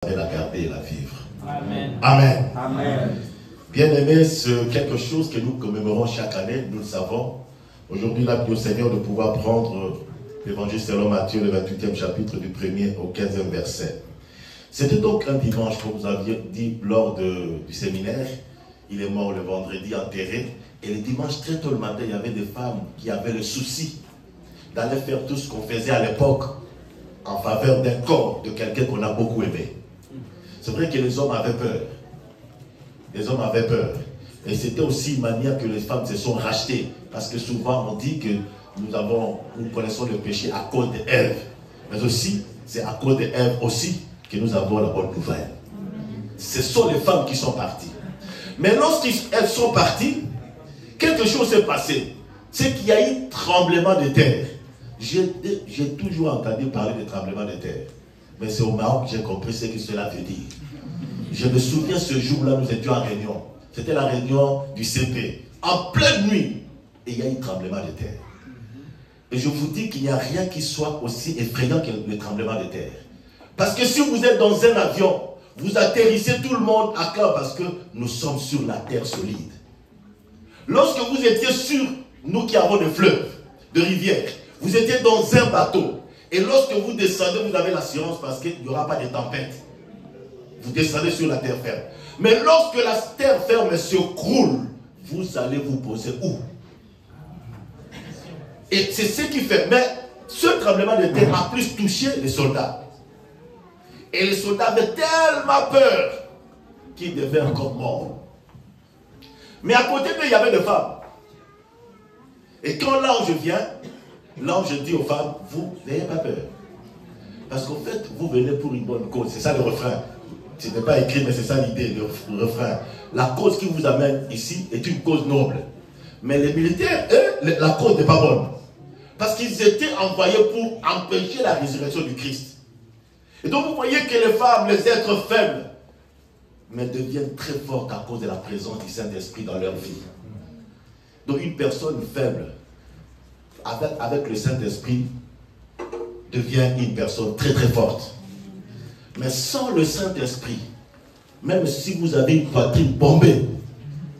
la garder et la vivre. Amen. Amen. Amen. Bien-aimés, c'est quelque chose que nous commémorons chaque année, nous le savons. Aujourd'hui, la prière au Seigneur de pouvoir prendre l'évangile selon Matthieu, le 28e chapitre, du 1er au 15e verset. C'était donc un dimanche, comme vous aviez dit lors du séminaire. Il est mort le vendredi, enterré. Et le dimanche, très tôt le matin, il y avait des femmes qui avaient le souci d'aller faire tout ce qu'on faisait à l'époque en faveur d'un corps de quelqu'un qu'on a beaucoup aimé. C'est vrai que les hommes avaient peur. Les hommes avaient peur. Et c'était aussi une manière que les femmes se sont rachetées. Parce que souvent on dit que nous connaissons le péché à cause d'Ève. Mais aussi, c'est à cause d'Ève aussi que nous avons la bonne nouvelle. Ce sont les femmes qui sont parties. Mais lorsqu'elles sont parties, quelque chose s'est passé. C'est qu'il y a eu tremblement de terre. J'ai toujours entendu parler de tremblement de terre. Mais c'est au Maroc que j'ai compris ce que cela veut dire. Je me souviens ce jour-là, nous étions en réunion. C'était la réunion du CP. En pleine nuit, et il y a eu tremblement de terre. Et je vous dis qu'il n'y a rien qui soit aussi effrayant que le tremblement de terre. Parce que si vous êtes dans un avion, vous atterrissez tout le monde à cœur parce que nous sommes sur la terre solide. Lorsque vous étiez sur, nous qui avons des fleuves, de rivières, vous étiez dans un bateau. Et lorsque vous descendez, vous avez l'assurance parce qu'il n'y aura pas de tempête. Vous descendez sur la terre ferme. Mais lorsque la terre ferme se croule, vous allez vous poser où? Et c'est ce qui fait. Mais ce tremblement de terre a plus touché les soldats. Et les soldats avaient tellement peur qu'ils devaient encore mordre. Mais à côté d'eux, il y avait des femmes. Et quand l'ange vient, l'ange dit aux femmes, vous n'ayez pas peur. Parce qu'en fait, vous venez pour une bonne cause. C'est ça le refrain. Ce n'est pas écrit, mais c'est ça l'idée, le refrain. La cause qui vous amène ici est une cause noble. Mais les militaires, eux, la cause n'est pas bonne. Parce qu'ils étaient envoyés pour empêcher la résurrection du Christ. Et donc vous voyez que les femmes, les êtres faibles, mais deviennent très fortes à cause de la présence du Saint-Esprit dans leur vie. Donc une personne faible, avec le Saint-Esprit, devient une personne très très forte. Mais sans le Saint-Esprit, même si vous avez une poitrine bombée,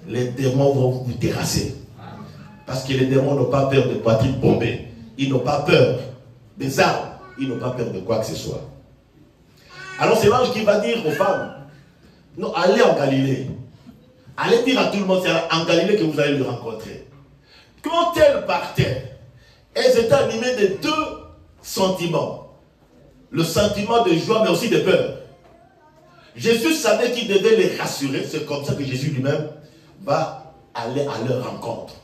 les démons vont vous terrasser. Parce que les démons n'ont pas peur de poitrine bombée. Ils n'ont pas peur des armes. Ils n'ont pas peur de quoi que ce soit. Alors c'est l'ange qui va dire aux femmes, non, allez en Galilée. Allez dire à tout le monde, c'est en Galilée que vous allez le rencontrer. Quand elles partaient, elles étaient animées de deux sentiments. Le sentiment de joie, mais aussi de peur. Jésus savait qu'il devait les rassurer. C'est comme ça que Jésus lui-même va aller à leur rencontre.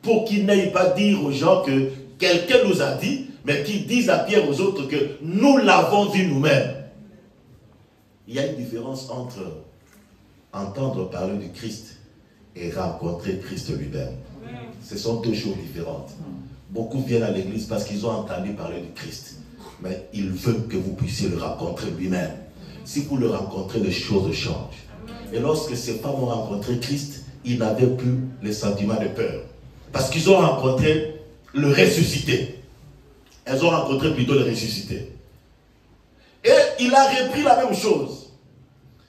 Pour qu'ils n'aillent pas dire aux gens que quelqu'un nous a dit, mais qu'ils disent à Pierre aux autres que nous l'avons vu nous-mêmes. Il y a une différence entre entendre parler du Christ et rencontrer Christ lui-même. Ce sont deux choses différentes. Beaucoup viennent à l'église parce qu'ils ont entendu parler du Christ. Mais il veut que vous puissiez le rencontrer lui-même. Si vous le rencontrez, les choses changent. Et lorsque ces femmes ont rencontré Christ, ils n'avaient plus les sentiments de peur. Parce qu'ils ont rencontré le ressuscité. Elles ont rencontré plutôt le ressuscité. Et il a repris la même chose.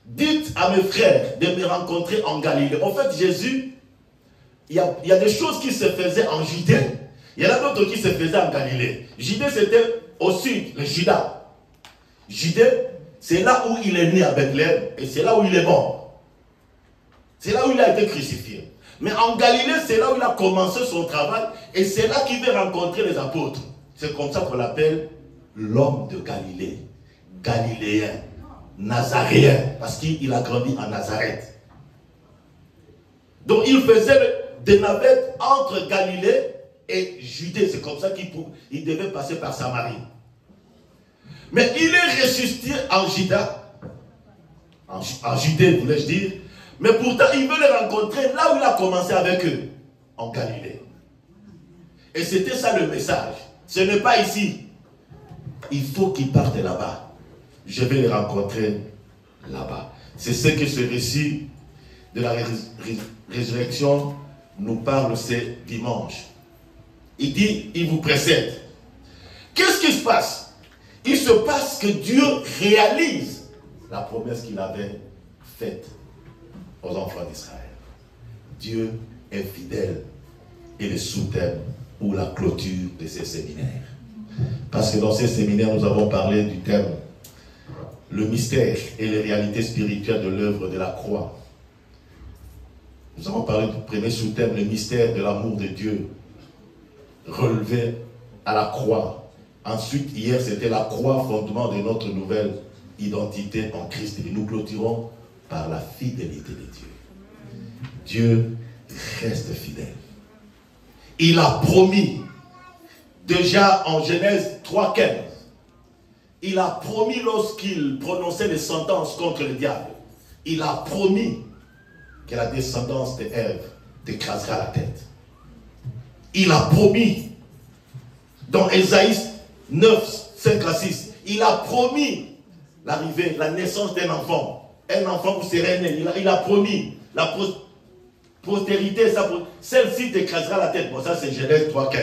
Dites à mes frères de me rencontrer en Galilée. En fait, Jésus, il y a des choses qui se faisaient en Judée. Il y en a d'autres qui se faisaient en Galilée. Judée, c'était au sud, le Juda. Judée, c'est là où il est né à Bethléem et c'est là où il est mort. C'est là où il a été crucifié. Mais en Galilée, c'est là où il a commencé son travail et c'est là qu'il veut rencontrer les apôtres. C'est comme ça qu'on l'appelle l'homme de Galilée. Galiléen, Nazaréen, parce qu'il a grandi en Nazareth. Donc il faisait des navettes entre Galilée et Judée. C'est comme ça qu'il devait passer par Samarie. Mais il est ressuscité en Juda, en Judée, voulais-je dire. Mais pourtant, il veut les rencontrer là où il a commencé avec eux, en Galilée. Et c'était ça le message. Ce n'est pas ici. Il faut qu'ils partent là-bas. Je vais les rencontrer là-bas. C'est ce que ce récit de la résurrection nous parle ce dimanche. Il dit, il vous précède. Qu'est-ce qui se passe? Il se passe que Dieu réalise la promesse qu'il avait faite aux enfants d'Israël. Dieu est fidèle et le sous-thème ou la clôture de ces séminaires. Parce que dans ces séminaires, nous avons parlé du thème le mystère et les réalités spirituelles de l'œuvre de la croix. Nous avons parlé du premier sous-thème, le mystère de l'amour de Dieu, relevé à la croix. Ensuite, hier, c'était la croix, fondement de notre nouvelle identité en Christ. Et nous clôturons par la fidélité de Dieu. Dieu reste fidèle. Il a promis, déjà en Genèse 3,15, il a promis lorsqu'il prononçait les sentences contre le diable, il a promis que la descendance d'Ève t'écrasera la tête. Il a promis, dans Ésaïe 9, 5 à 6, il a promis l'arrivée, la naissance d'un enfant. Un enfant vous serez né. Il a promis la postérité, celle-ci t'écrasera la tête. Bon, ça c'est Genèse 3,15.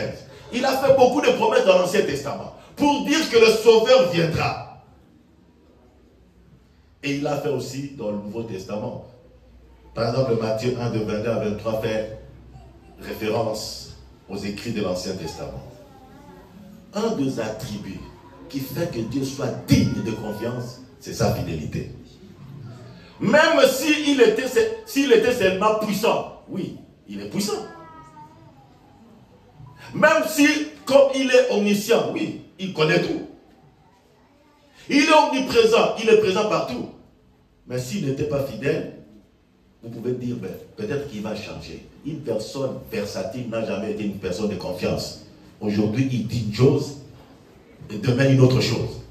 Il a fait beaucoup de promesses dans l'Ancien Testament pour dire que le Sauveur viendra. Et il a fait aussi dans le Nouveau Testament. Par exemple, Matthieu 1, de 22 à 23 fait référence aux écrits de l'Ancien Testament. Un des attributs qui fait que Dieu soit digne de confiance, c'est sa fidélité. Même s'il était seulement puissant, oui, il est puissant. Même si, comme il est omniscient, oui, il connaît tout. Il est omniprésent, il est présent partout. Mais s'il n'était pas fidèle, vous pouvez dire, ben, peut-être qu'il va changer. Une personne versatile n'a jamais été une personne de confiance. Aujourd'hui, il dit une chose, et demain une autre chose.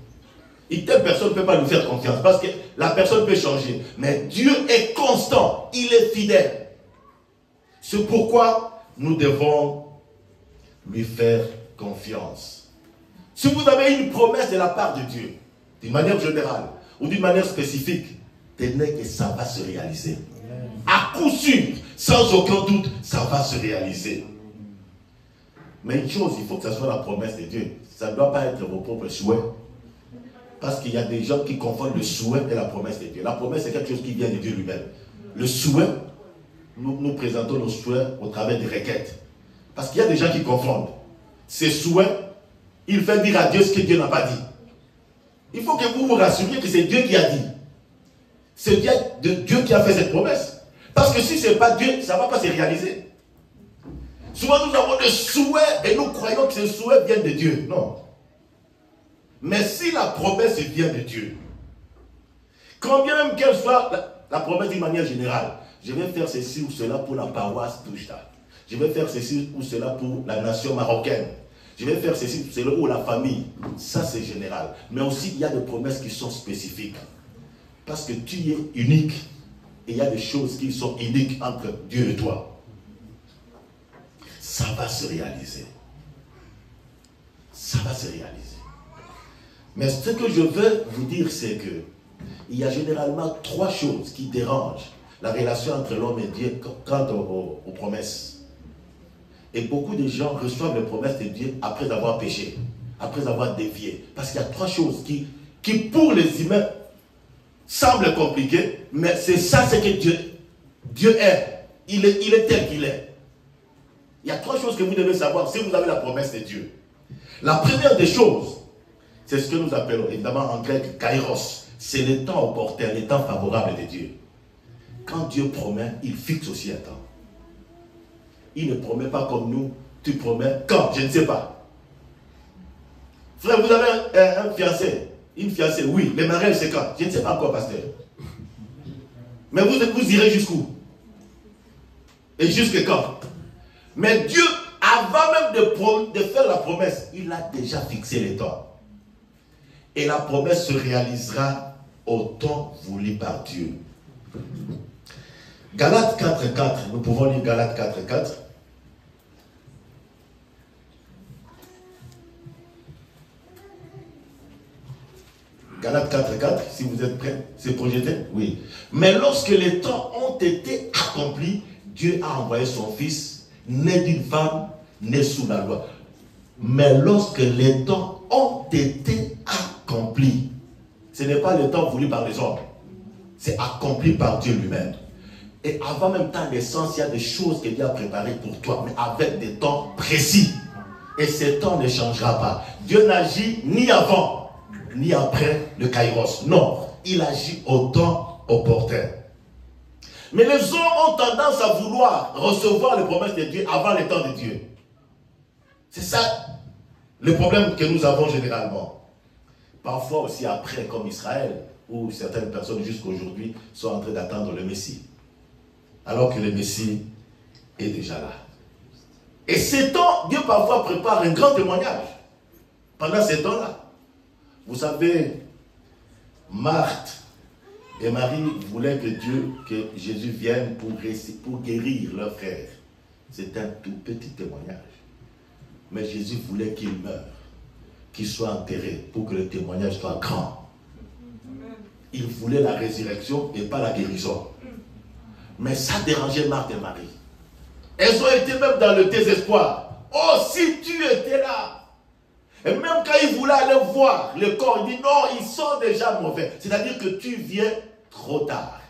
Et telle personne ne peut pas nous faire confiance, parce que la personne peut changer. Mais Dieu est constant, il est fidèle. C'est pourquoi nous devons lui faire confiance. Si vous avez une promesse de la part de Dieu, d'une manière générale ou d'une manière spécifique, tenez que ça va se réaliser. À coup sûr, sans aucun doute, ça va se réaliser. Mais une chose, il faut que ça soit la promesse de Dieu. Ça ne doit pas être vos propres souhaits. Parce qu'il y a des gens qui confondent le souhait et la promesse de Dieu. La promesse, c'est quelque chose qui vient de Dieu lui-même. Le souhait, nous présentons nos souhaits au travers des requêtes. Parce qu'il y a des gens qui confondent. Ces souhaits, il fait dire à Dieu ce que Dieu n'a pas dit. Il faut que vous vous rassuriez que c'est Dieu qui a dit. C'est Dieu qui a fait cette promesse. Parce que si ce n'est pas Dieu, ça ne va pas se réaliser. Souvent nous avons des souhaits et nous croyons que ces souhaits viennent de Dieu. Non. Mais si la promesse vient de Dieu, quand bien même qu'elle soit la promesse d'une manière générale, je vais faire ceci ou cela pour la paroisse Touchta. Je vais faire ceci ou cela pour la nation marocaine. Je vais faire ceci ou cela pour la famille. Ça c'est général. Mais aussi il y a des promesses qui sont spécifiques. Parce que tu es unique. Et il y a des choses qui sont uniques entre Dieu et toi. Ça va se réaliser. Ça va se réaliser. Mais ce que je veux vous dire, c'est que il y a généralement 3 choses qui dérangent la relation entre l'homme et Dieu quant aux promesses. Et beaucoup de gens reçoivent les promesses de Dieu après avoir péché, après avoir dévié. Parce qu'il y a 3 choses qui pour les humains, semblent compliquées, mais c'est ça, c'est que Dieu est. Il est tel qu'il est. Il y a 3 choses que vous devez savoir si vous avez la promesse de Dieu. La première des choses, c'est ce que nous appelons, évidemment en grec, kairos. C'est le temps opportun, le temps favorable de Dieu. Quand Dieu promet, il fixe aussi un temps. Il ne promet pas comme nous. Tu promets quand? Je ne sais pas. Frère, vous avez un fiancé. Une fiancée, oui. Le mariage, c'est quand? Je ne sais pas encore, pasteur. Mais vous irez jusqu'où? Et jusque quand? Mais Dieu, avant même de faire la promesse, il a déjà fixé les temps. Et la promesse se réalisera au temps voulu par Dieu. Galates 4.4, nous pouvons lire Galates 4.4. Galates 4.4, si vous êtes prêts, c'est projeté? Oui. Mais lorsque les temps ont été accomplis, Dieu a envoyé son Fils, né d'une femme, né sous la loi. Mais lorsque les temps ont été accomplis, Ce n'est pas le temps voulu par les hommes. C'est accompli par Dieu lui-même. Et avant même ta naissance, il y a des choses que Dieu a préparées pour toi, mais avec des temps précis. Et ces temps ne changera pas. Dieu n'agit ni avant, ni après le kairos. Non, il agit au temps opportun. Mais les hommes ont tendance à vouloir recevoir les promesses de Dieu avant le temps de Dieu. C'est ça le problème que nous avons généralement. Parfois aussi après, comme Israël, où certaines personnes jusqu'à aujourd'hui sont en train d'attendre le Messie. Alors que le Messie est déjà là. Et ces temps, Dieu parfois prépare un grand témoignage. Pendant ces temps-là. Vous savez, Marthe et Marie voulaient que Jésus vienne pour guérir leur frère. C'est un tout petit témoignage. Mais Jésus voulait qu'il meure, qu'il soit enterré pour que le témoignage soit grand. Il voulait la résurrection et pas la guérison. Mais ça dérangeait Marthe et Marie. Elles ont été même dans le désespoir. Oh, si tu étais là. Et même quand ils voulaient aller voir le corps, il dit non, ils sont déjà mauvais. C'est-à-dire que tu viens trop tard.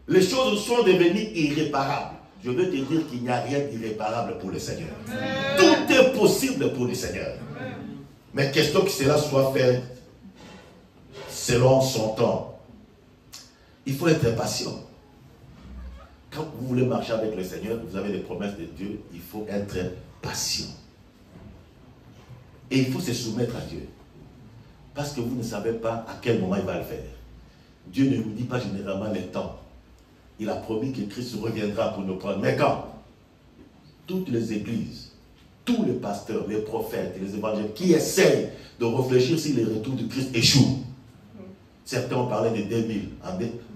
Les choses sont devenues irréparables. Je veux te dire qu'il n'y a rien d'irréparable pour le Seigneur. Amen. Tout est possible pour le Seigneur. Amen. Mais question que cela soit fait selon son temps. Il faut être patient. Quand vous voulez marcher avec le Seigneur, vous avez des promesses de Dieu, il faut être patient. Et il faut se soumettre à Dieu. Parce que vous ne savez pas à quel moment il va le faire. Dieu ne nous dit pas généralement le temps. Il a promis que Christ reviendra pour nous prendre. Mais quand toutes les églises, tous les pasteurs, les prophètes, les évangélistes qui essayent de réfléchir si le retour de Christ échoue. Certains ont parlé de 2000.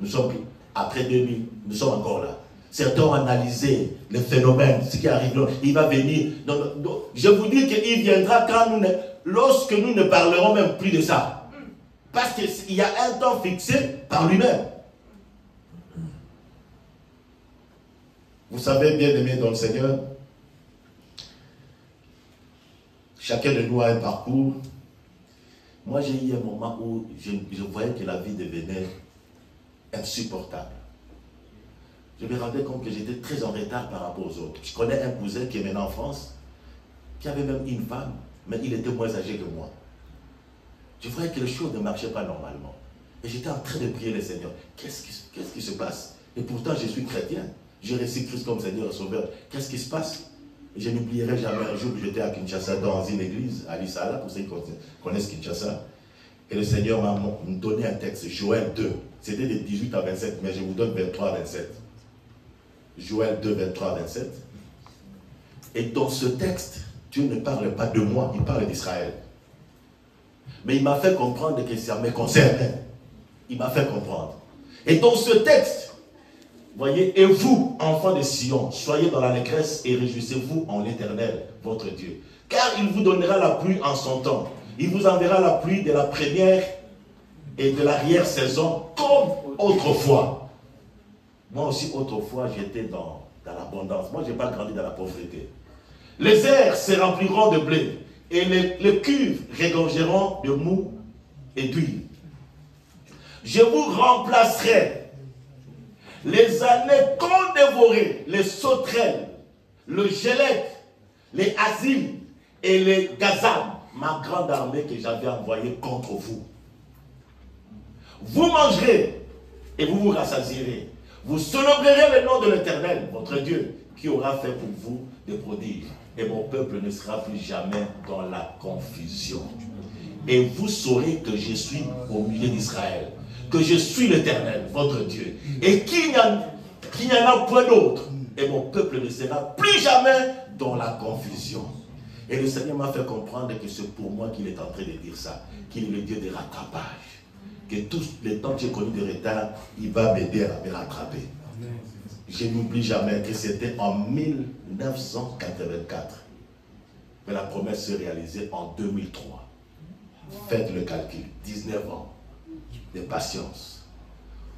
Nous sommes après 2000, nous sommes encore là. Certains ont analysé les phénomènes, ce qui arrive là. Il va venir. Non, je vous dis qu'il viendra quand lorsque nous ne parlerons même plus de ça. Parce qu'il y a un temps fixé par lui-même. Vous savez, bien aimé dans le Seigneur, chacun de nous a un parcours. Moi, j'ai eu un moment où je voyais que la vie devenait insupportable. Je me rendais compte que j'étais très en retard par rapport aux autres. Je connais un cousin qui est maintenant en France, qui avait même une femme, mais il était moins âgé que moi. Je voyais que les choses ne marchaient pas normalement. Et j'étais en train de prier le Seigneur. Qu'est-ce qui se passe? Et pourtant, je suis chrétien. J'ai reçu Christ comme Seigneur et Sauveur. Qu'est-ce qui se passe? Et je n'oublierai jamais un jour que j'étais à Kinshasa dans une église, à Lissala, pour ceux qui connaissent Kinshasa. Et le Seigneur m'a donné un texte, Joël 2. C'était de 18 à 27, mais je vous donne 23 à 27. Joël 2, 23 à 27. Et dans ce texte, Dieu ne parle pas de moi, il parle d'Israël. Mais il m'a fait comprendre que ça me concernait. Il m'a fait comprendre. Et dans ce texte, voyez, et vous, enfants de Sion, soyez dans l'allégresse et réjouissez-vous en l'Éternel, votre Dieu. Car il vous donnera la pluie en son temps. Il vous enverra la pluie de la première et de l'arrière-saison comme autrefois. Moi aussi, autrefois, j'étais dans l'abondance. Moi, je n'ai pas grandi dans la pauvreté. Les airs se rempliront de blé et les cuves regorgeront de mou et d'huile. Je vous remplacerai les années qu'ont dévoré les sauterelles, le gélec, les asiles et les gazales, ma grande armée que j'avais envoyée contre vous. Vous mangerez et vous vous rassasierez. Vous célébrerez le nom de l'Éternel, votre Dieu, qui aura fait pour vous des prodiges. Et mon peuple ne sera plus jamais dans la confusion. Et vous saurez que je suis au milieu d'Israël, que je suis l'Éternel, votre Dieu, et qu'il n'y en a point d'autre. Et mon peuple ne sera plus jamais dans la confusion. Et le Seigneur m'a fait comprendre que c'est pour moi qu'il est en train de dire ça, qu'il est le Dieu de rattrapage. Que tous les temps que j'ai connu de retard, il va m'aider à me rattraper. Je n'oublie jamais que c'était en 1984 que la promesse s'est réalisée en 2003. Faites le calcul, 19 ans de patience.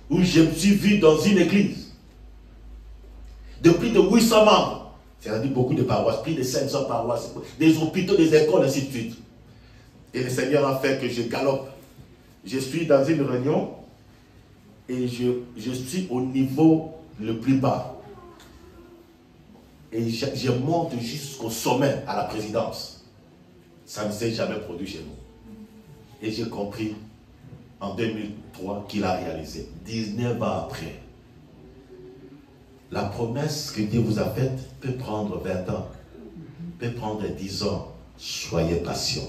Où je me suis vu dans une église de plus de 800 membres, c'est-à-dire beaucoup de paroisses, plus de 500 paroisses, des hôpitaux, des écoles, ainsi de suite. Et le Seigneur a fait que je galope je suis dans une réunion et je suis au niveau le plus bas. Et je monte jusqu'au sommet à la présidence. Ça ne s'est jamais produit chez nous. Et j'ai compris en 2003 qu'il a réalisé. 19 ans après. La promesse que Dieu vous a faite peut prendre 20 ans, peut prendre 10 ans. Soyez patient.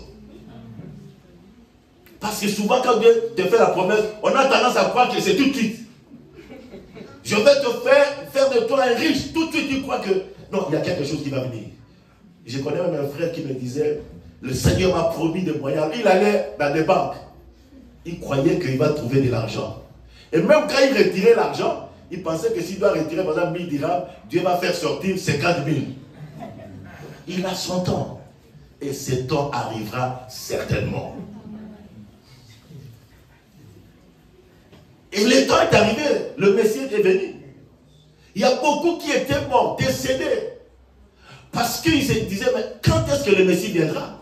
Parce que souvent quand Dieu te fait la promesse, on a tendance à croire que c'est tout de suite. Je vais te faire de toi un riche. Tout de suite tu crois que non, il y a quelque chose qui va venir. Je connais même un frère qui me disait, le Seigneur m'a promis des moyens. Il allait dans des banques. Il croyait qu'il va trouver de l'argent. Et même quand il retirait l'argent, il pensait que s'il doit retirer par exemple 1000 dirhams, Dieu va faire sortir 50 000. Il a son temps. Et ce temps arrivera certainement. Et le temps est arrivé. Le Messie est venu. Il y a beaucoup qui étaient morts, décédés. Parce qu'ils se disaient, mais quand est-ce que le Messie viendra?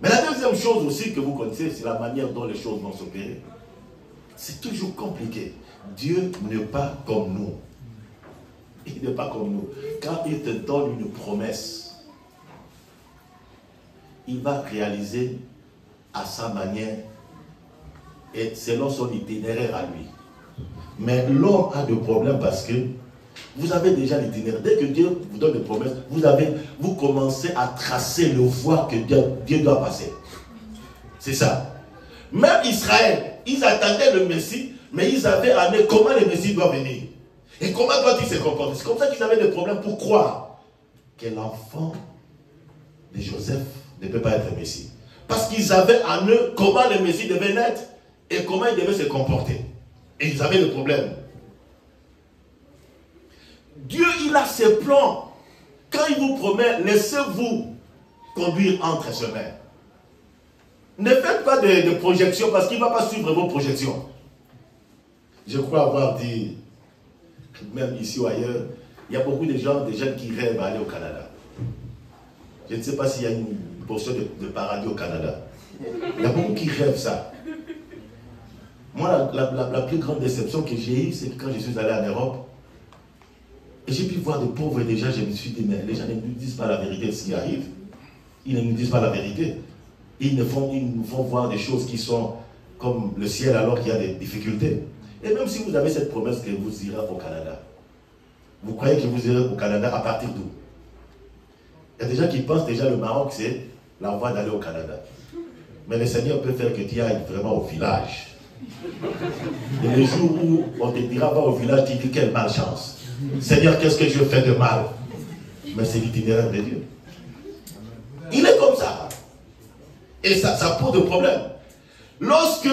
Mais la deuxième chose aussi que vous connaissez, c'est la manière dont les choses vont s'opérer. C'est toujours compliqué. Dieu n'est pas comme nous. Il n'est pas comme nous. Quand il te donne une promesse, il va réaliser à sa manière et selon son itinéraire à lui. Mais l'homme a des problèmes parce que vous avez déjà l'itinéraire. Dès que Dieu vous donne des promesses, vous commencez à tracer le voie que Dieu doit passer. C'est ça. Même Israël, ils attendaient le Messie, mais ils avaient amené comment le Messie doit venir. Et comment doit-il se comporter. C'est comme ça qu'ils avaient des problèmes pour croire que l'enfant de Joseph ne peut pas être Messie. Parce qu'ils avaient en eux comment le Messie devait naître et comment il devait se comporter. Et ils avaient des problèmes. Dieu, il a ses plans. Quand il vous promet, laissez-vous conduire entre ses mains. Ne faites pas de projections parce qu'il ne va pas suivre vos projections. Je crois avoir dit, même ici ou ailleurs, il y a beaucoup de gens, des jeunes qui rêvent d'aller au Canada. Je ne sais pas s'il y a une portion de paradis au Canada. Il y a beaucoup qui rêvent ça. Moi, la plus grande déception que j'ai eue, c'est que quand je suis allé en Europe, et j'ai pu voir des pauvres et déjà, je me suis dit, mais les gens ne nous disent pas la vérité de ce qui arrive. Ils ne nous disent pas la vérité. Ils nous font voir des choses qui sont comme le ciel alors qu'il y a des difficultés. Et même si vous avez cette promesse que vous irez au Canada, vous croyez que vous irez au Canada à partir d'où? Il y a des gens qui pensent déjà le Maroc, c'est la voie d'aller au Canada. Mais le Seigneur peut faire que tu ailles vraiment au village. Et le jour où on te dira va au village, tu dis quelle malchance. Seigneur, qu'est-ce que je fais de mal? Mais c'est l'itinéraire de Dieu. Il est comme ça. Et ça pose des problèmes. Lorsque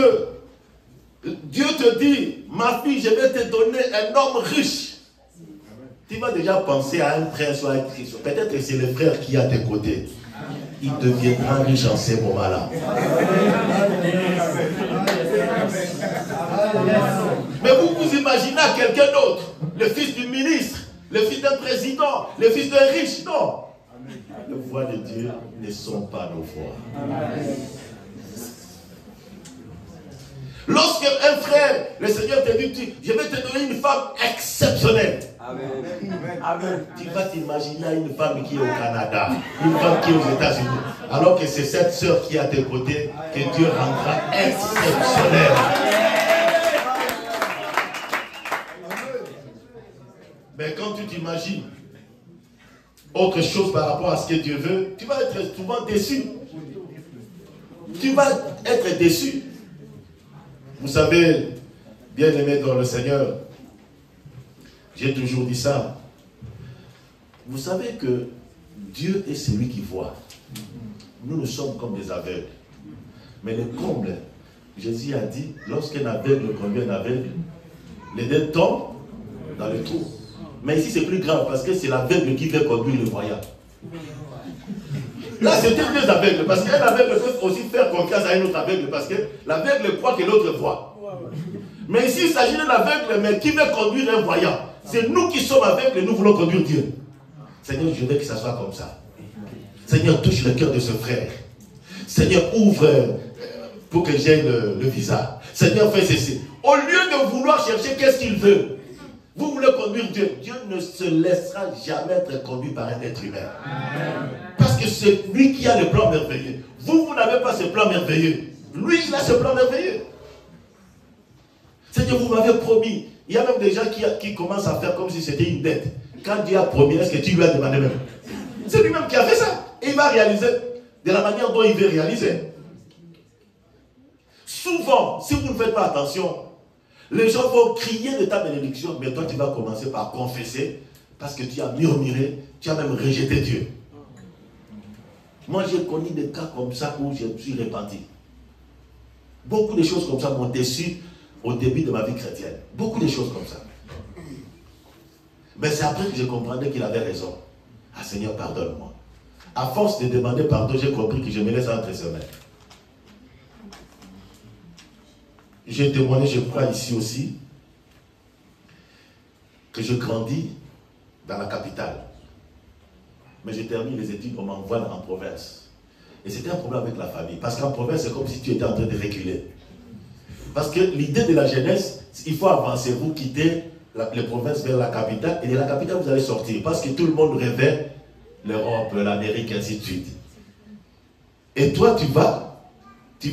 Dieu te dit, ma fille, je vais te donner un homme riche, tu vas déjà penser à un prince ou à un Christ. Peut-être que c'est le frère qui est à tes côtés. Il deviendra riche en ces moments-là. Mais vous imaginez à quelqu'un d'autre, le fils du ministre, le fils d'un président, le fils d'un riche. Non. Les voies de Dieu ne sont pas nos voies. Lorsque un frère, le Seigneur te dit, je vais te donner une femme exceptionnelle. Amen. Tu vas t'imaginer une femme qui est au Canada, une femme qui est aux États-Unis, alors que c'est cette sœur qui est à tes côtés que Dieu rendra exceptionnelle. Mais quand tu t'imagines autre chose par rapport à ce que Dieu veut, tu vas être souvent déçu. Tu vas être déçu. Vous savez, bien-aimés dans le Seigneur, j'ai toujours dit ça. Vous savez que Dieu est celui qui voit. Nous sommes comme des aveugles. Mais le comble, Jésus a dit, lorsqu'un aveugle conduit un aveugle, les deux tombent dans le trou. Mais ici c'est plus grave parce que c'est l'aveugle qui veut conduire le voyant. Là c'était deux aveugles parce qu'un aveugle peut aussi faire confiance à un autre aveugle parce que l'aveugle croit que l'autre voit. Mais ici il s'agit d'un aveugle mais qui veut conduire un voyant. C'est nous qui sommes aveugles et nous voulons conduire Dieu. Seigneur, je veux que ça soit comme ça. Seigneur, touche le cœur de ce frère. Seigneur, ouvre pour que j'aie le visa. Seigneur, fais ceci. Au lieu de vouloir chercher qu'est-ce qu'il veut, vous voulez conduire Dieu. Dieu ne se laissera jamais être conduit par un être humain. Parce que c'est lui qui a le plan merveilleux. Vous n'avez pas ce plan merveilleux. Lui, il a ce plan merveilleux. Seigneur, vous m'avez promis. Il y a même des gens qui commencent à faire comme si c'était une dette. Quand Dieu a promis, est-ce que tu lui as demandé même? C'est lui-même qui a fait ça. Et il va réaliser de la manière dont il veut réaliser. Souvent, si vous ne faites pas attention, les gens vont crier de ta bénédiction, mais toi tu vas commencer par confesser, parce que tu as murmuré, tu as même rejeté Dieu. Moi j'ai connu des cas comme ça où je me suis repenti. Beaucoup de choses comme ça m'ont déçu au début de ma vie chrétienne. Beaucoup de choses comme ça. Mais c'est après que je comprenais qu'il avait raison. Ah Seigneur, pardonne-moi. À force de demander pardon, j'ai compris que je me laisse entre ses mains. J'ai témoigné, je crois, ici aussi, que je grandis dans la capitale. Mais je termine les études, on m'envoie en province. Et c'était un problème avec la famille. Parce qu'en province, c'est comme si tu étais en train de reculer. Parce que l'idée de la jeunesse, il faut avancer. Vous quittez les provinces vers la capitale. Et de la capitale, vous allez sortir. Parce que tout le monde rêvait l'Europe, l'Amérique, ainsi de suite. Et toi, tu vas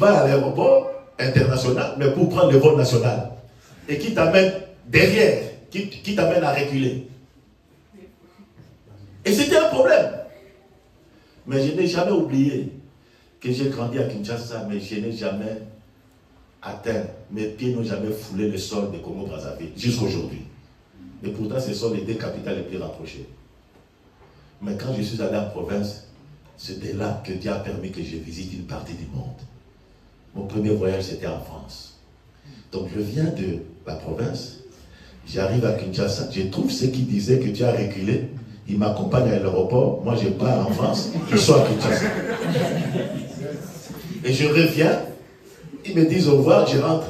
à l'aéroport international, mais pour prendre le vol national. Et qui t'amène derrière, qui t'amène à reculer. Et c'était un problème. Mais je n'ai jamais oublié que j'ai grandi à Kinshasa, mais je n'ai jamais atteint, mes pieds n'ont jamais foulé le sol de Congo-Brazzaville, jusqu'à aujourd'hui. Et pourtant, ce sont les deux capitales les plus rapprochées. Mais quand je suis allé en province, c'était là que Dieu a permis que je visite une partie du monde. Mon premier voyage, c'était en France. Donc, je viens de la province, j'arrive à Kinshasa, je trouve ceux qui disaient que tu as reculé, ils m'accompagnent à l'aéroport, moi je pars en France, je suis à Kinshasa. Et je reviens, ils me disent au revoir, je rentre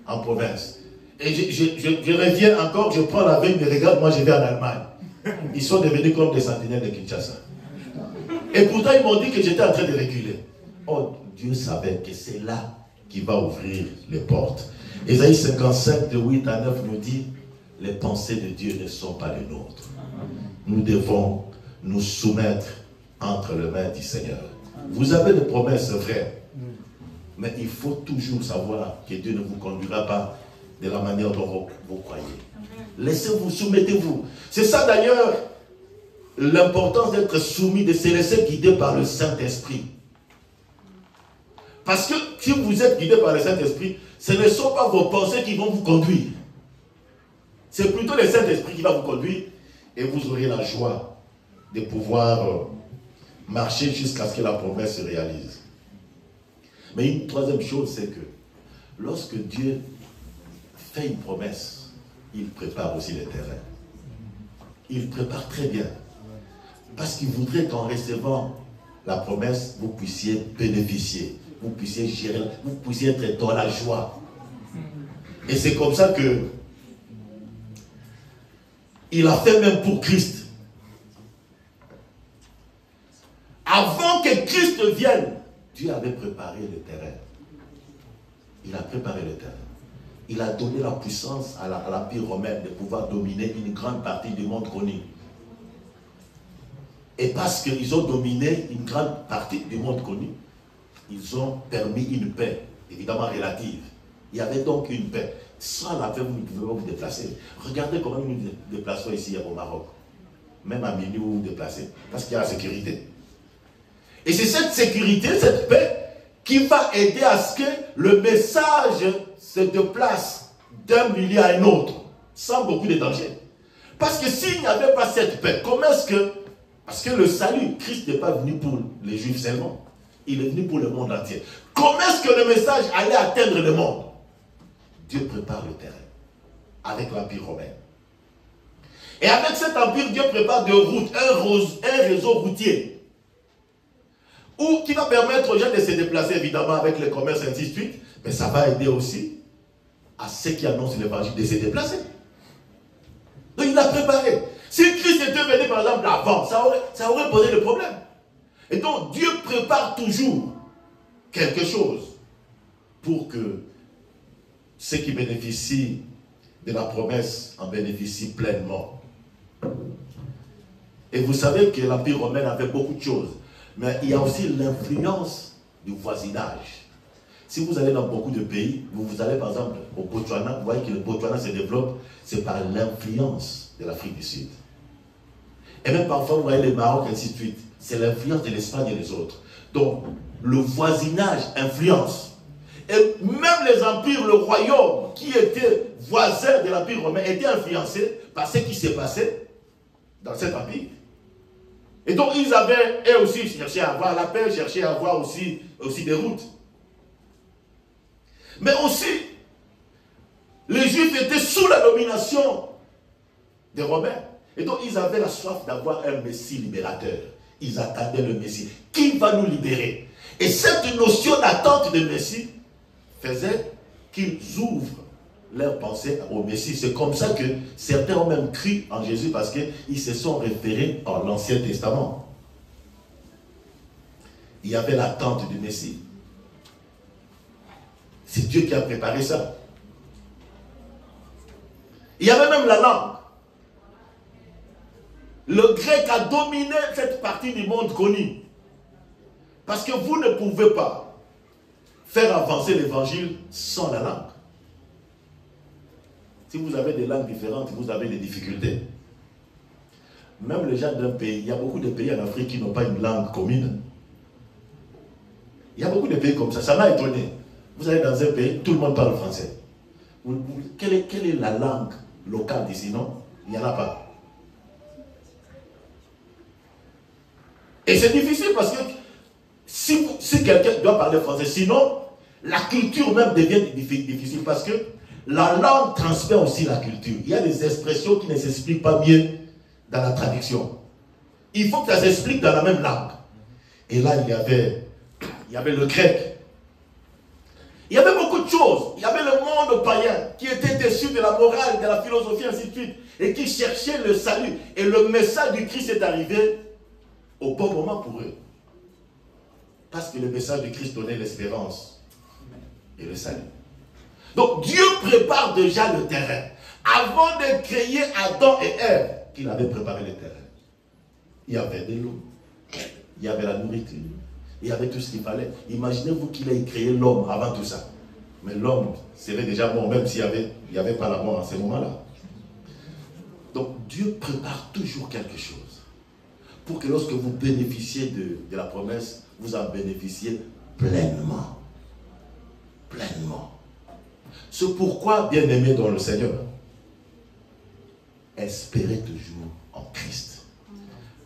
en province. Et je reviens encore, je prends la veille, ils me regardent, moi je vais en Allemagne. Ils sont devenus comme des sentinelles de Kinshasa. Et pourtant, ils m'ont dit que j'étais en train de reculer. Oh, Dieu savait que c'est là qu'il va ouvrir les portes. Ésaïe 55, de 8 à 9 nous dit, les pensées de Dieu ne sont pas les nôtres. Nous devons nous soumettre entre les mains du Seigneur. Vous avez des promesses vraies, mais il faut toujours savoir que Dieu ne vous conduira pas de la manière dont vous croyez. Laissez-vous, soumettez-vous. C'est ça d'ailleurs l'importance d'être soumis, de se laisser guider par le Saint-Esprit. Parce que si vous êtes guidé par le Saint-Esprit, ce ne sont pas vos pensées qui vont vous conduire. C'est plutôt le Saint-Esprit qui va vous conduire et vous aurez la joie de pouvoir marcher jusqu'à ce que la promesse se réalise. Mais une troisième chose, c'est que lorsque Dieu fait une promesse, il prépare aussi le terrain. Il prépare très bien. Parce qu'il voudrait qu'en recevant la promesse, vous puissiez bénéficier, vous puissiez gérer, vous puissiez être dans la joie. Et c'est comme ça que il a fait même pour Christ. Avant que Christ vienne, Dieu avait préparé le terrain. Il a préparé le terrain. Il a donné la puissance à l'Empire romain de pouvoir dominer une grande partie du monde connu. Et parce qu'ils ont dominé une grande partie du monde connu, ils ont permis une paix, évidemment relative. Il y avait donc une paix. Sans la paix, vous ne pouvez pas vous déplacer. Regardez comment nous nous déplaçons ici au Maroc. Même à minuit, vous vous déplacez. Parce qu'il y a la sécurité. Et c'est cette sécurité, cette paix, qui va aider à ce que le message se déplace d'un milieu à un autre, sans beaucoup de danger. Parce que s'il n'y avait pas cette paix, comment est-ce que... Parce que le salut, Christ n'est pas venu pour les Juifs seulement. Il est venu pour le monde entier. Comment est-ce que le message allait atteindre le monde? Dieu prépare le terrain avec l'Empire romain. Et avec cet empire, Dieu prépare des routes, un réseau routier qui va permettre aux gens de se déplacer, évidemment, avec le commerce et ainsi de suite, mais ça va aider aussi à ceux qui annoncent l'évangile de se déplacer. Donc il a préparé. Si Christ était venu, par exemple, avant, ça aurait posé le problème. Et donc, Dieu prépare toujours quelque chose pour que ceux qui bénéficient de la promesse en bénéficient pleinement. Et vous savez que l'Empire romain avait beaucoup de choses, mais il y a aussi l'influence du voisinage. Si vous allez dans beaucoup de pays, vous allez par exemple au Botswana, vous voyez que le Botswana se développe, c'est par l'influence de l'Afrique du Sud. Et même parfois, vous voyez les Maroc, ainsi de suite, c'est l'influence de l'Espagne et les autres. Donc, le voisinage influence. Et même les empires, le royaume, qui était voisin de l'Empire romain, était influencé par ce qui s'est passé dans cet empire. Et donc, ils avaient, eux aussi, cherché à avoir la paix, cherché à avoir aussi des routes. Mais aussi, les Juifs étaient sous la domination des Romains. Et donc, ils avaient la soif d'avoir un Messie libérateur. Ils attendaient le Messie. Qui va nous libérer? Et cette notion d'attente de Messie faisait qu'ils ouvrent leur pensée au Messie. C'est comme ça que certains ont même cru en Jésus parce qu'ils se sont référés à l'Ancien Testament. Il y avait l'attente du Messie. C'est Dieu qui a préparé ça. Il y avait même la langue. Le grec a dominé cette partie du monde connu. Parce que vous ne pouvez pas faire avancer l'évangile sans la langue. Si vous avez des langues différentes, vous avez des difficultés. Même les gens d'un pays, il y a beaucoup de pays en Afrique qui n'ont pas une langue commune. Il y a beaucoup de pays comme ça. Ça m'a étonné. Vous allez dans un pays, tout le monde parle français. Quelle est la langue locale d'ici, non? Il n'y en a pas. Et c'est difficile parce que si quelqu'un doit parler français, sinon, la culture même devient difficile parce que la langue transmet aussi la culture. Il y a des expressions qui ne s'expliquent pas bien dans la traduction. Il faut que ça s'explique dans la même langue. Et là, il y avait le grec. Il y avait beaucoup de choses. Il y avait le monde païen qui était déçu de la morale, de la philosophie, ainsi de suite, et qui cherchait le salut. Et le message du Christ est arrivé au bon moment pour eux. Parce que le message du Christ donnait l'espérance et le salut. Donc Dieu prépare déjà le terrain. Avant de créer Adam et Ève, qu'il avait préparé le terrain. Il y avait de l'eau, il y avait la nourriture, il y avait tout ce qu'il fallait. Imaginez-vous qu'il ait créé l'homme avant tout ça. Mais l'homme serait déjà mort, même s'il n'y avait pas la mort en ce moment-là. Donc Dieu prépare toujours quelque chose. Pour que lorsque vous bénéficiez de la promesse, vous en bénéficiez pleinement. Pleinement. C'est pourquoi, bien-aimés dans le Seigneur, espérez toujours en Christ.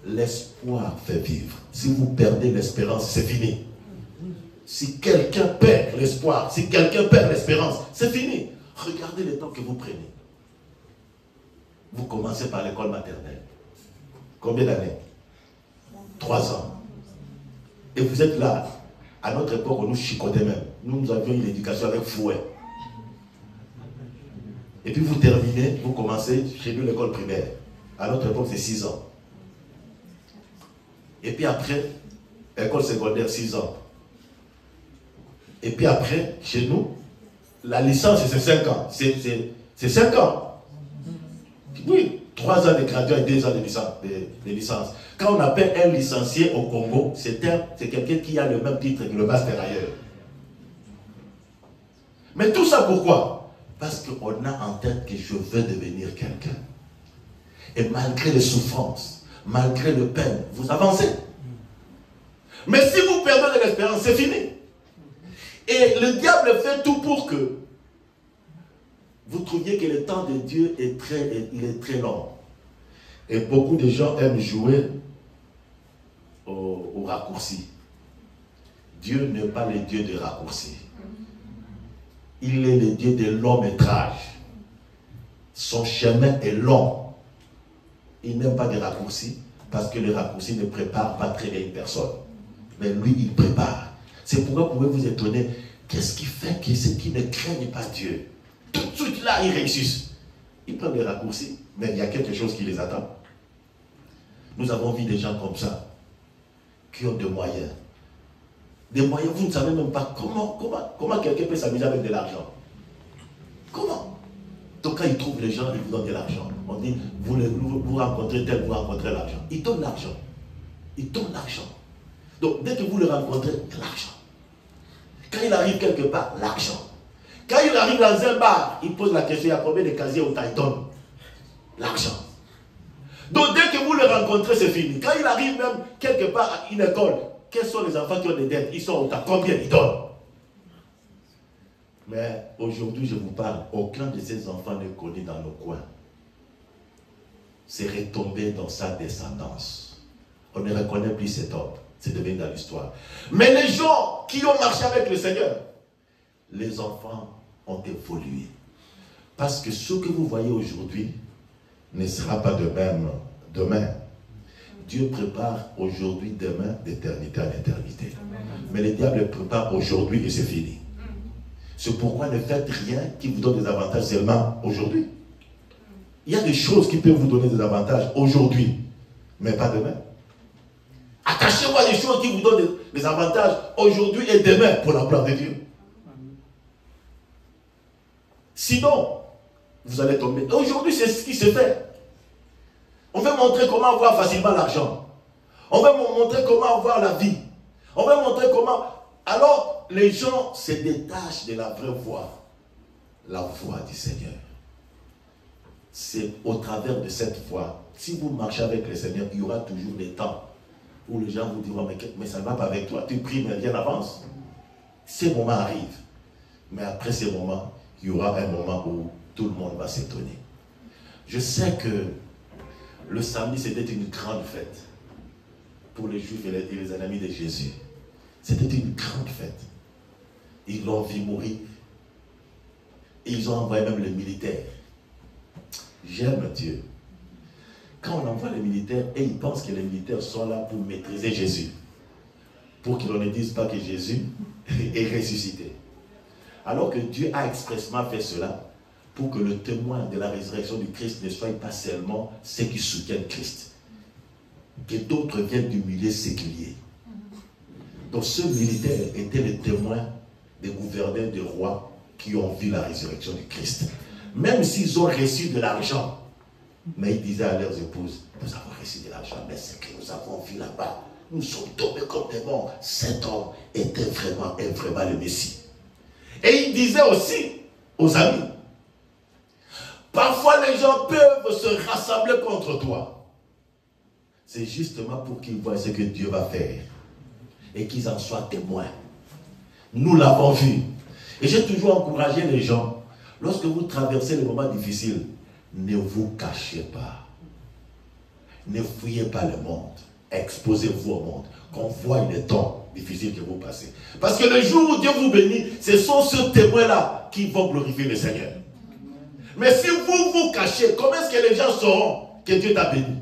L'espoir fait vivre. Si vous perdez l'espérance, c'est fini. Si quelqu'un perd l'espoir, si quelqu'un perd l'espérance, c'est fini. Regardez le temps que vous prenez. Vous commencez par l'école maternelle. Combien d'années? 3 ans. Et vous êtes là. À notre époque, on nous chicotait même. Nous avions une éducation avec fouet. Et puis vous terminez, vous commencez chez nous l'école primaire. À notre époque, c'est 6 ans. Et puis après, école secondaire, 6 ans. Et puis après, chez nous, la licence, c'est 5 ans. C'est 5 ans. Oui, 3 ans de graduat et 2 ans de licence. Quand on appelle un licencié au Congo, c'est quelqu'un qui a le même titre que le master ailleurs. Mais tout ça pourquoi? Parce qu'on a en tête que je veux devenir quelqu'un. Et malgré les souffrances, malgré le peine, vous avancez. Mais si vous perdez de l'espérance, c'est fini. Et le diable fait tout pour que vous trouviez que le temps de Dieu est très long. Et beaucoup de gens aiment jouer au raccourci. Dieu n'est pas le Dieu de raccourci. Il est le Dieu de long métrage. Son chemin est long. Il n'aime pas de raccourcis parce que le raccourci ne prépare pas très bien une personne. Mais lui, il prépare. C'est pourquoi vous pouvez vous étonner. Qu'est-ce qui fait que ceux qui ne craignent pas Dieu, tout de suite là, ils réussissent? Ils prennent des raccourcis, mais il y a quelque chose qui les attend. Nous avons vu des gens comme ça, qui ont des moyens. Des moyens, vous ne savez même pas comment quelqu'un peut s'amuser avec de l'argent. Comment? Donc quand ils trouvent les gens, ils vous donnent de l'argent. On dit, vous rencontrez tel, vous rencontrez l'argent. Ils donnent l'argent. Ils donnent l'argent. Donc dès que vous le rencontrez, l'argent. Quand il arrive quelque part, l'argent. Quand il arrive dans un bar, il pose la question, il y a combien de casiers au Titan? L'argent. Donc dès que vous le rencontrez, c'est fini. Quand il arrive même quelque part à une école, quels sont les enfants qui ont des dettes? Ils sont au tas. Combien ils donnent? Mais aujourd'hui, je vous parle, aucun de ces enfants n'est connu dans nos coins. C'est retombé dans sa descendance. On ne reconnaît plus cet homme. C'est devenu dans l'histoire. Mais les gens qui ont marché avec le Seigneur, les enfants ont évolué. Parce que ce que vous voyez aujourd'hui ne sera pas de même demain. Dieu prépare aujourd'hui, demain, d'éternité en éternité. Mais le diable prépare aujourd'hui et c'est fini. C'est pourquoi ne faites rien qui vous donne des avantages seulement aujourd'hui. Il y a des choses qui peuvent vous donner des avantages aujourd'hui, mais pas demain. Attachez-vous à des choses qui vous donnent des avantages aujourd'hui et demain pour la gloire de Dieu. Sinon, vous allez tomber. Aujourd'hui, c'est ce qui se fait. On veut montrer comment avoir facilement l'argent. On veut montrer comment avoir la vie. On veut montrer comment... Alors, les gens se détachent de la vraie voie. La voie du Seigneur. C'est au travers de cette voie. Si vous marchez avec le Seigneur, il y aura toujours des temps où les gens vous diront, mais ça ne va pas avec toi. Tu pries, mais rien n'avance. Ces moments arrivent. Mais après ces moments, il y aura un moment où tout le monde va s'étonner. Je sais que le samedi, c'était une grande fête pour les Juifs et les ennemis de Jésus. C'était une grande fête. Ils l'ont vu mourir. Et ils ont envoyé même les militaires. J'aime Dieu. Quand on envoie les militaires, et ils pensent que les militaires sont là pour maîtriser Jésus. Pour qu'ils ne dise pas que Jésus est ressuscité. Alors que Dieu a expressément fait cela pour que le témoin de la résurrection du Christ ne soit pas seulement ceux qui soutiennent Christ. Que d'autres viennent du milieu séculier. Donc ce militaire était le témoin des gouverneurs, des rois qui ont vu la résurrection du Christ. Même s'ils ont reçu de l'argent, mais ils disaient à leurs épouses, nous avons reçu de l'argent, mais ce que nous avons vu là-bas, nous sommes tombés comme des morts. Cet homme était vraiment le Messie. Et il disait aussi aux amis, parfois les gens peuvent se rassembler contre toi. C'est justement pour qu'ils voient ce que Dieu va faire. Et qu'ils en soient témoins. Nous l'avons vu. Et j'ai toujours encouragé les gens, lorsque vous traversez les moments difficiles, ne vous cachez pas. Ne fuyez pas le monde. Exposez-vous au monde. Qu'on voit les temps difficiles que vous passez. Parce que le jour où Dieu vous bénit, ce sont ceux témoins-là qui vont glorifier le Seigneur. Mais si vous vous cachez, comment est-ce que les gens sauront que Dieu t'a béni?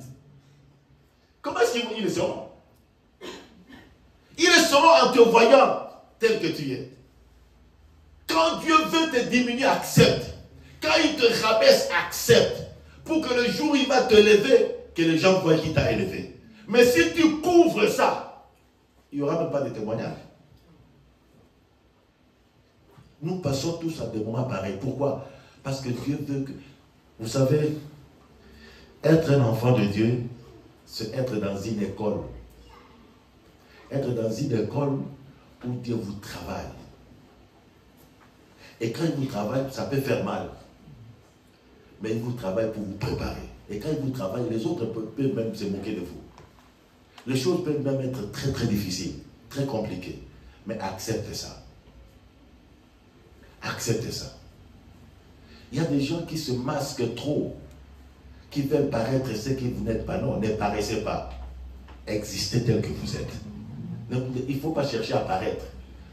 Comment est-ce qu'ils le sauront? Ils le sauront en te voyant tel que tu es. Quand Dieu veut te diminuer, accepte. Quand il te rabaisse, accepte. Pour que le jour où il va te lever, que les gens voient qu'il t'a élevé. Mais si tu couvres ça, il n'y aura même pas de témoignage. Nous passons tous à des moments pareils. Pourquoi? Parce que Dieu veut que... Vous savez, être un enfant de Dieu, c'est être dans une école. Être dans une école où Dieu vous travaille. Et quand il vous travaille, ça peut faire mal. Mais il vous travaille pour vous préparer. Et quand il vous travaille, les autres peuvent même se moquer de vous. Les choses peuvent même être très très difficiles, très compliquées. Mais acceptez ça. Acceptez ça. Il y a des gens qui se masquent trop, qui veulent paraître ce que vous n'êtes pas. Non, ne paraissez pas. Existez tel que vous êtes. Il ne faut pas chercher à paraître.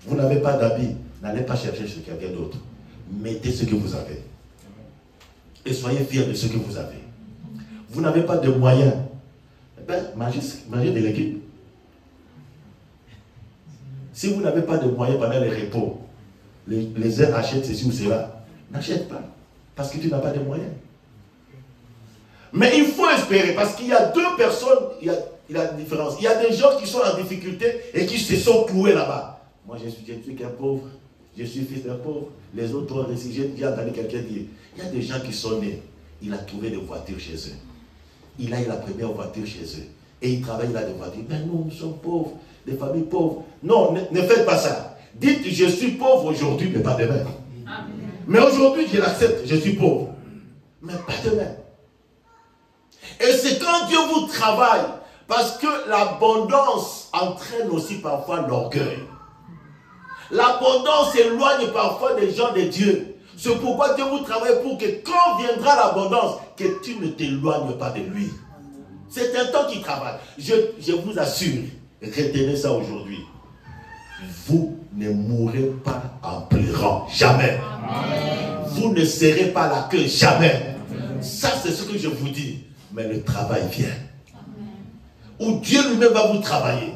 Vous n'avez pas d'habit, n'allez pas chercher chez quelqu'un d'autre. Mettez ce que vous avez. Et soyez fiers de ce que vous avez. Vous n'avez pas de moyens. Eh bien, mangez de l'équipe. Si vous n'avez pas de moyens pendant les repos, les uns achètent ceci ou cela, n'achète pas. Parce que tu n'as pas de moyens. Mais il faut espérer, parce qu'il y a deux personnes, il y a une différence. Il y a des gens qui sont en difficulté et qui se sont cloués là-bas. Moi, je suis qu'un pauvre. Je suis fils d'un pauvre. Les autres ont réussi. J'ai entendu quelqu'un dire, il y a des gens qui sont nés. Il a trouvé des voitures chez eux. Il a eu la première voiture chez eux. Et il travaille, il a des voitures. Mais nous, nous sommes pauvres. Des familles pauvres. Non, ne faites pas ça. Dites, je suis pauvre aujourd'hui, mais pas demain. Amen. Mais aujourd'hui, je l'accepte, je suis pauvre. Mais pas demain. Et c'est quand Dieu vous travaille, parce que l'abondance entraîne aussi parfois l'orgueil. L'abondance éloigne parfois des gens de Dieu. C'est pourquoi Dieu vous travaille pour que quand viendra l'abondance, que tu ne t'éloignes pas de lui. C'est un temps qui travaille. Je vous assure, retenez ça aujourd'hui. Vous ne mourrez pas en pleurant. Jamais. Amen. Vous ne serez pas la queue. Jamais. Amen. Ça, c'est ce que je vous dis. Mais le travail vient. Amen. Où Dieu lui-même va vous travailler.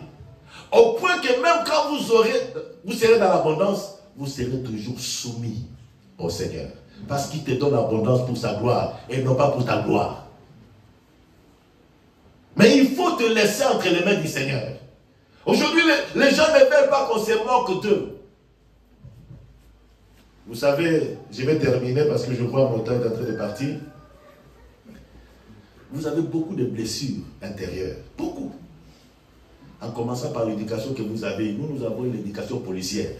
Au point que même quand vous serez dans l'abondance, vous serez toujours soumis au Seigneur. Parce qu'il te donne l'abondance pour sa gloire et non pas pour ta gloire. Mais il faut te laisser entre les mains du Seigneur. Aujourd'hui, les gens ne veulent pas qu'on se moque d'eux. Vous savez, je vais terminer parce que je vois mon temps est en train de partir. Vous avez beaucoup de blessures intérieures. Beaucoup. En commençant par l'éducation que vous avez. Nous avons une éducation policière.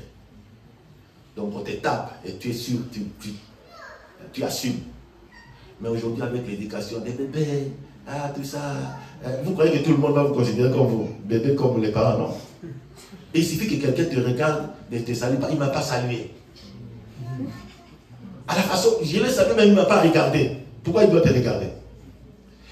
Donc on te tape et tu es sûr, tu assumes. Mais aujourd'hui, avec l'éducation des bébés, tout ça, vous croyez que tout le monde va vous considérer comme vous, bébés comme les parents, non? Et il suffit que quelqu'un te regarde, ne te salue pas, il ne m'a pas salué. À la façon, je l'ai salué, mais il ne m'a pas regardé. Pourquoi il doit te regarder?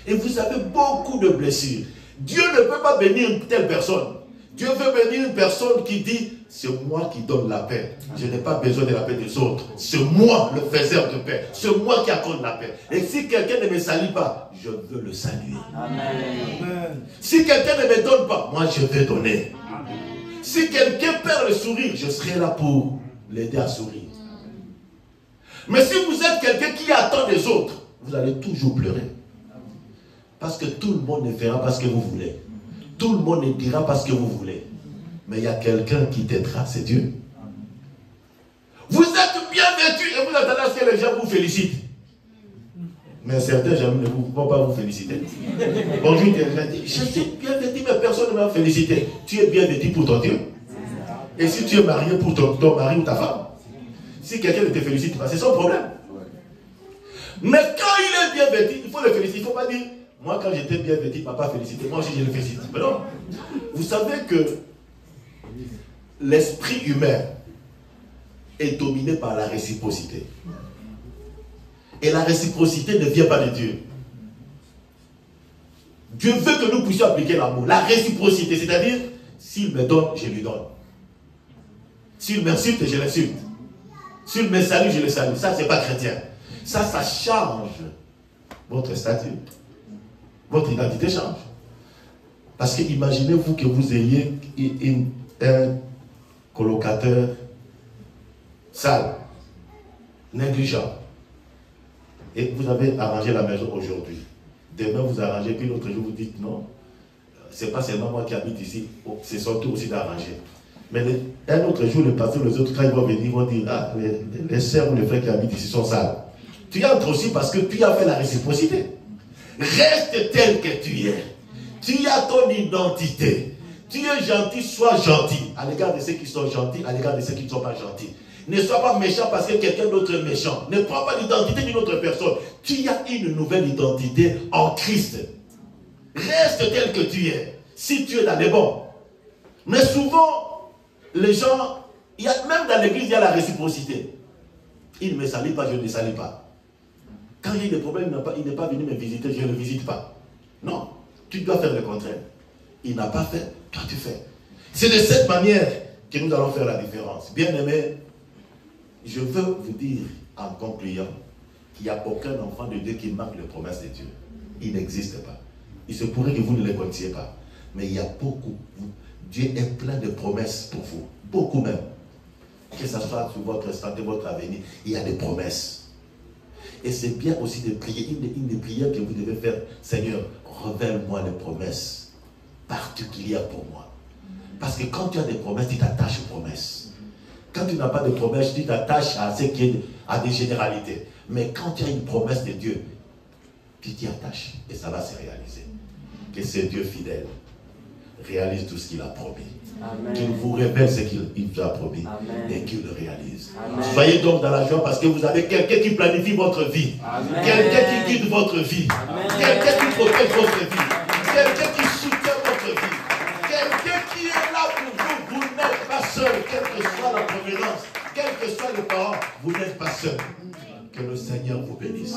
Et vous avez beaucoup de blessures. Dieu ne peut pas bénir une telle personne. Dieu veut bénir une personne qui dit, c'est moi qui donne la paix. Je n'ai pas besoin de la paix des autres. C'est moi le faiseur de paix. C'est moi qui accorde la paix. Et si quelqu'un ne me salue pas, je veux le saluer. Amen. Si quelqu'un ne me donne pas, moi je vais donner. Amen. Si quelqu'un perd le sourire, je serai là pour l'aider à sourire. Mais si vous êtes quelqu'un qui attend des autres, vous allez toujours pleurer. Parce que tout le monde ne fera pas ce que vous voulez. Tout le monde ne dira pas ce que vous voulez. Mais il y a quelqu'un qui t'aidera, c'est Dieu. Vous êtes bien vêtus et vous attendez à ce que les gens vous félicitent. Mais certains gens ne vont pas vous féliciter. Bonjour, je suis bien vêtu, mais personne ne va me féliciter. Tu es bien vêtu pour ton Dieu. Et si tu es marié pour ton mari ou ta femme, si quelqu'un ne te félicite pas, c'est son problème. Mais quand il est bien vêtu, il faut le féliciter. Il ne faut pas dire, moi quand j'étais bien vêtu, il ne m'a pas félicité. Moi aussi je le félicite. Mais non. Vous savez que l'esprit humain est dominé par la réciprocité. Et la réciprocité ne vient pas de Dieu. Dieu veut que nous puissions appliquer l'amour. La réciprocité, c'est-à-dire, s'il me donne, je lui donne. S'il m'insulte, je l'insulte. S'il me salue, je le salue. Ça, c'est pas chrétien. Ça change votre statut. Votre identité change. Parce que imaginez-vous que vous ayez un colocateur sale, négligent. Et vous avez arrangé la maison aujourd'hui. Demain, vous arrangez, puis l'autre jour, vous dites non. Ce n'est pas seulement moi qui habite ici, c'est surtout aussi d'arranger. Mais un autre jour, le pasteur, les autres, quand ils vont venir, ils vont dire, ah, les sœurs ou les frères qui habitent ici sont sales. Tu entres aussi parce que tu as fait la réciprocité. Reste tel que tu es. Tu as ton identité. Tu es gentil, sois gentil. À l'égard de ceux qui sont gentils, à l'égard de ceux qui ne sont pas gentils. Ne sois pas méchant parce que quelqu'un d'autre est méchant. Ne prends pas l'identité d'une autre personne. Tu as une nouvelle identité en Christ. Reste tel que tu es. Si tu es dans les bons. Mais souvent, les gens, même dans l'église, il y a la réciprocité. Il ne me salue pas, je ne le salue pas. Quand il y a des problèmes, il n'est pas venu me visiter, je ne le visite pas. Non, tu dois faire le contraire. Il n'a pas fait, toi tu fais. C'est de cette manière que nous allons faire la différence. Bien-aimés, je veux vous dire en concluant qu'il n'y a aucun enfant de Dieu qui manque les promesses de Dieu. Il n'existe pas. Il se pourrait que vous ne les connaissiez pas. Mais il y a beaucoup. Dieu est plein de promesses pour vous. Beaucoup même. Que ce soit sur votre santé, votre avenir, il y a des promesses. Et c'est bien aussi de prier. Une des prières que vous devez faire, Seigneur, révèle-moi les promesses particulières pour moi. Parce que quand tu as des promesses, tu t'attaches aux promesses. Quand tu n'as pas de promesses, tu t'attaches à ce qui est à des généralités. Mais quand tu as une promesse de Dieu, tu t'y attaches et ça va se réaliser. Que ce Dieu fidèle réalise tout ce qu'il a promis. Qu'il vous révèle ce qu'il vous a promis. Amen. Et qu'il le réalise. Amen. Soyez donc dans la joie parce que vous avez quelqu'un qui planifie votre vie. Quelqu'un qui guide votre vie. Quelqu'un qui protège votre vie. Quelqu'un qui soutient votre vie. Quelqu'un qui est là pour vous. Vous n'êtes pas seul, quelle que soit la provenance, quels que soient les parents, vous n'êtes pas seul. Que le Seigneur vous bénisse.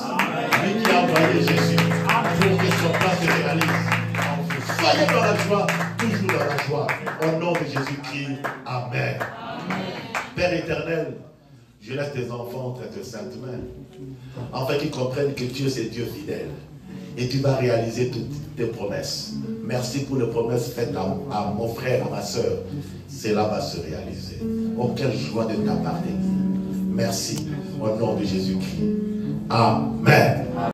Lui qui a envoyé Jésus pour que son plan se réalise. Soyez dans la joie, toujours dans la joie. Au nom de Jésus-Christ. Amen. Père éternel, je laisse tes enfants entre tes saintes mains, afin qu'ils comprennent que Dieu, c'est Dieu fidèle. Et tu vas réaliser toutes tes promesses. Merci pour les promesses faites à mon frère, à ma soeur. Cela va se réaliser. Oh, quelle joie de t'appartenir. Merci. Au nom de Jésus-Christ. Amen.